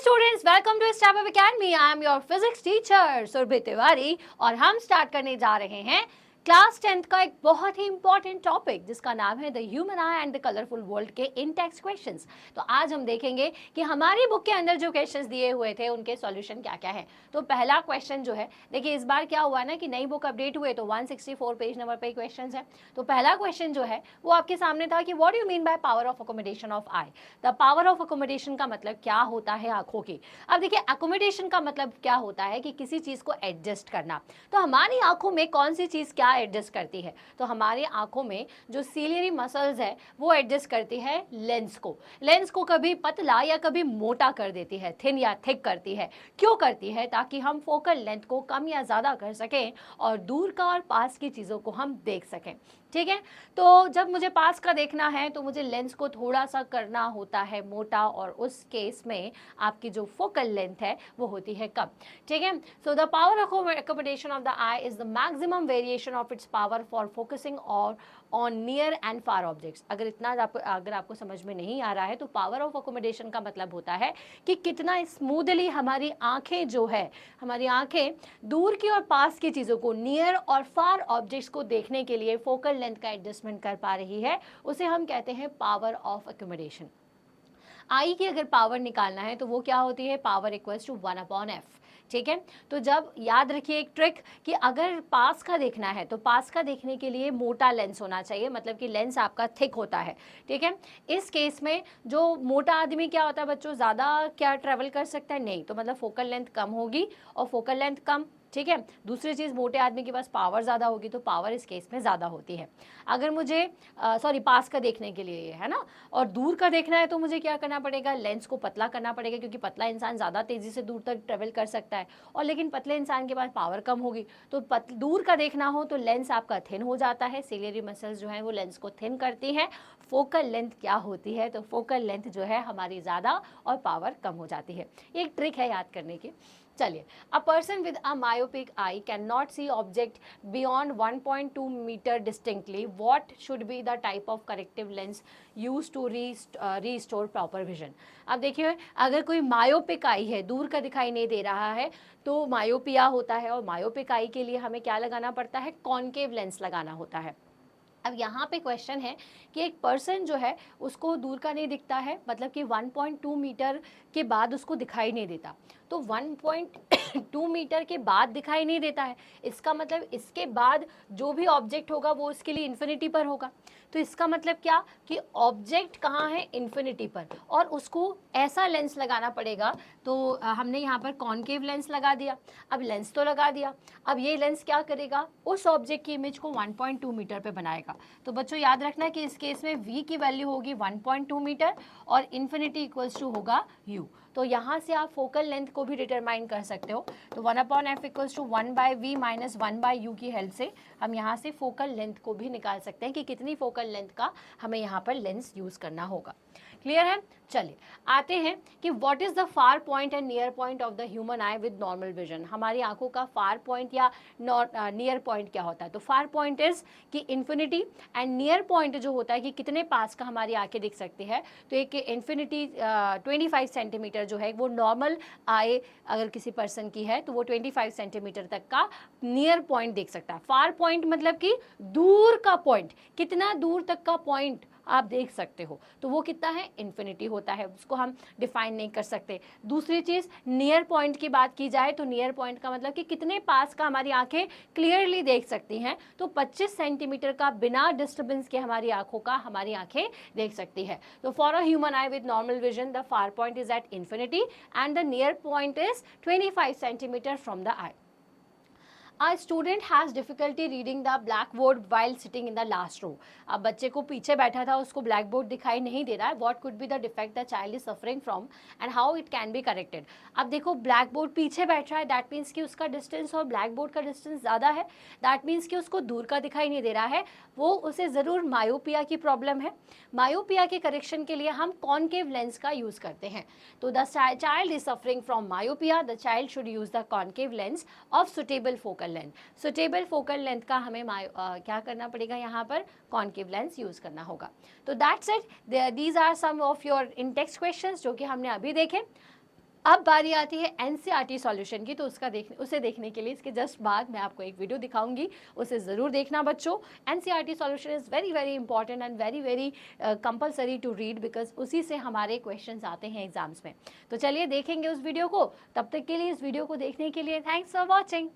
Students, welcome to step up academy. I am your physics teacher Surbhi Tiwari और हम start करने जा रहे हैं क्लास 10th का एक बहुत ही इंपॉर्टेंट टॉपिक जिसका नाम है the human I and the colourful world के इन टेक्स्ट क्वेश्चंस। तो आज हम देखेंगे कि हमारी बुक के अंदर जो क्वेश्चंस दिए हुए थे उनके सॉल्यूशन क्या क्या है। तो पहला क्वेश्चन जो है, देखिए इस बार क्या हुआ ना कि नई बुक अपडेट हुए तो 164 पेज नंबर पे क्वेश्चन है। तो पहला क्वेश्चन जो है वो आपके सामने था कि what you mean by power of accommodation of I. The power of accommodation का मतलब क्या होता है आंखों की। अब देखिए अकोमोडेशन का मतलब क्या होता है कि किसी चीज को एडजस्ट करना। तो हमारी आंखों में कौन सी चीज क्या एडजस्ट करती है, तो हमारी आंखों में जो सीलियरी मसल्स है वो एडजस्ट करती है लेंस को कभी पतला या कभी मोटा कर देती है, थिन या थिक करती है। क्यों करती है? ताकि हम फोकल लेंथ को कम या ज्यादा कर सकें और दूर का और पास की चीजों को हम देख सकें। ठीक है, तो जब मुझे पास का देखना है तो मुझे लेंस को थोड़ा सा करना होता है मोटा, और उस केस में आपकी जो फोकल लेंथ है वो होती है कम। ठीक है, so the power accommodation of the eye is the maximum variation of its power for focusing और on near and far objects. अगर आपको समझ में नहीं आ रहा है तो पावर ऑफ अकोमोडेशन का मतलब होता है कि कितना स्मूथली हमारी आंखें जो है, हमारी आंखें दूर की और पास की चीज़ों को, नियर और फार ऑब्जेक्ट्स को देखने के लिए फोकल लेंथ का एडजस्टमेंट कर पा रही है, उसे हम कहते हैं पावर ऑफ अकोमोडेशन। आई की अगर पावर निकालना है तो वो क्या होती है? Power equals to 1/f। ठीक है, तो जब याद रखिए एक ट्रिक कि अगर पास का देखना है तो पास का देखने के लिए मोटा लेंस होना चाहिए, मतलब कि लेंस आपका थिक होता है। ठीक है, इस केस में जो मोटा आदमी क्या होता है बच्चों, ज़्यादा क्या ट्रेवल कर सकता है? नहीं, तो मतलब फोकल लेंथ कम होगी और फोकल लेंथ कम। ठीक है, दूसरी चीज़ मोटे आदमी के पास पावर ज़्यादा होगी, तो पावर इस केस में ज़्यादा होती है। अगर मुझे पास का देखने के लिए है ना, और दूर का देखना है तो मुझे क्या करना पड़ेगा? लेंस को पतला करना पड़ेगा, क्योंकि पतला इंसान ज़्यादा तेज़ी से दूर तक ट्रेवल कर सकता है, और लेकिन पतले इंसान के पास पावर कम होगी। तो दूर का देखना हो तो लेंस आपका थिन हो जाता है, सिलियरी मसल्स जो है वो लेंस को थिन करती हैं। फोकल लेंथ क्या होती है? तो फोकल लेंथ जो है हमारी ज़्यादा और पावर कम हो जाती है। ये एक ट्रिक है याद करने की। चलिए, a person with a myopic eye can not see object beyond 1.2 metre distinctly. What should be the type of corrective lens use to restore proper vision. अब देखिए, अगर कोई मायोपिक आई है, दूर का दिखाई नहीं दे रहा है, तो मायोपिया होता है, और मायोपिक आई के लिए हमें क्या लगाना पड़ता है? कॉनकेव लेंस लगाना होता है। अब यहाँ पे क्वेश्चन है कि एक पर्सन जो है उसको दूर का नहीं दिखता है, मतलब कि 1.2 मीटर के बाद उसको दिखाई नहीं देता। तो 1.2 मीटर के बाद दिखाई नहीं देता है, इसका मतलब इसके बाद जो भी ऑब्जेक्ट होगा वो उसके लिए इन्फिनिटी पर होगा। तो इसका मतलब क्या कि ऑब्जेक्ट कहाँ है? इन्फिनिटी पर, और उसको ऐसा लेंस लगाना पड़ेगा। तो हमने यहाँ पर कॉनकेव लेंस लगा दिया। अब लेंस तो लगा दिया, अब ये लेंस क्या करेगा? उस ऑब्जेक्ट की इमेज को 1.2 मीटर पे बनाएगा। तो बच्चों याद रखना कि इस केस में v की वैल्यू होगी 1.2 मीटर और इन्फिनिटी इक्वल्स टू होगा u। तो यहाँ से आप फोकल लेंथ को भी डिटरमाइन कर सकते हो। तो 1/f equals to 1/v minus 1/u की हेल्प से हम यहाँ से फोकल लेंथ को भी निकाल सकते हैं कि कितनी फोकल लेंथ का हमें यहाँ पर लेंस यूज़ करना होगा। क्लियर है? चलिए आते हैं कि what is the far point and near point of the human I with normal vision. हमारी आंखों का फार पॉइंट या नियर पॉइंट क्या होता है? तो फार पॉइंट इज कि इन्फिनिटी, एंड नियर पॉइंट जो होता है कि कितने पास का हमारी आंखें दिख सकती है। तो एक इन्फिनिटी 25 सेंटीमीटर जो है वो नॉर्मल आई अगर किसी पर्सन की है तो वो 25 सेंटीमीटर तक का नियर पॉइंट देख सकता है। फार पॉइंट मतलब कि दूर का पॉइंट, कितना दूर तक का पॉइंट आप देख सकते हो, तो वो कितना है? इन्फिनिटी होता है, उसको हम डिफाइन नहीं कर सकते। दूसरी चीज, नियर पॉइंट की बात की जाए तो नियर पॉइंट का मतलब कि कितने पास का हमारी आंखें क्लियरली देख सकती हैं। तो 25 सेंटीमीटर का बिना डिस्टर्बेंस के हमारी आंखों का हमारी आंखें देख सकती है। तो for a human I with normal vision the far point is at infinity and the near point is 25 centimetre from the I. A student has difficulty reading the blackboard while sitting in the last row. अब बच्चे को पीछे बैठा था, उसको black board दिखाई नहीं दे रहा है। What could be the defect the child is suffering from and how it can be corrected? अब देखो ब्लैक बोर्ड पीछे बैठ रहा है, दैट मीन्स कि उसका डिस्टेंस और ब्लैक बोर्ड का डिस्टेंस ज़्यादा है, दैट मीन्स कि उसको दूर का दिखाई नहीं दे रहा है, वो उसे ज़रूर मायोपिया की प्रॉब्लम है। मायोपिया के करेक्शन के लिए हम कॉनकेव लेंस का यूज़ करते हैं। तो the child is suffering from myopia, the child should use the concave lens of suitable focal length. Suitable focal length का हमें क्या करना पड़ेगा? यहाँ पर कॉनकेव लेंस यूज करना होगा। तो that's it, these are some of your in text questions जो कि हमने अभी देखे। अब बारी आती है एनसीईआरटी सॉल्यूशन की, तो उसे देखने के लिए इसके जस्ट बाद मैं आपको एक वीडियो दिखाऊंगी, उसे ज़रूर देखना बच्चों। NCERT solution is very very important and very very compulsory to read, because उसी से हमारे क्वेश्चंस आते हैं एग्जाम्स में। तो चलिए देखेंगे उस वीडियो को। तब तक के लिए इस वीडियो को देखने के लिए थैंक्स फॉर वॉचिंग।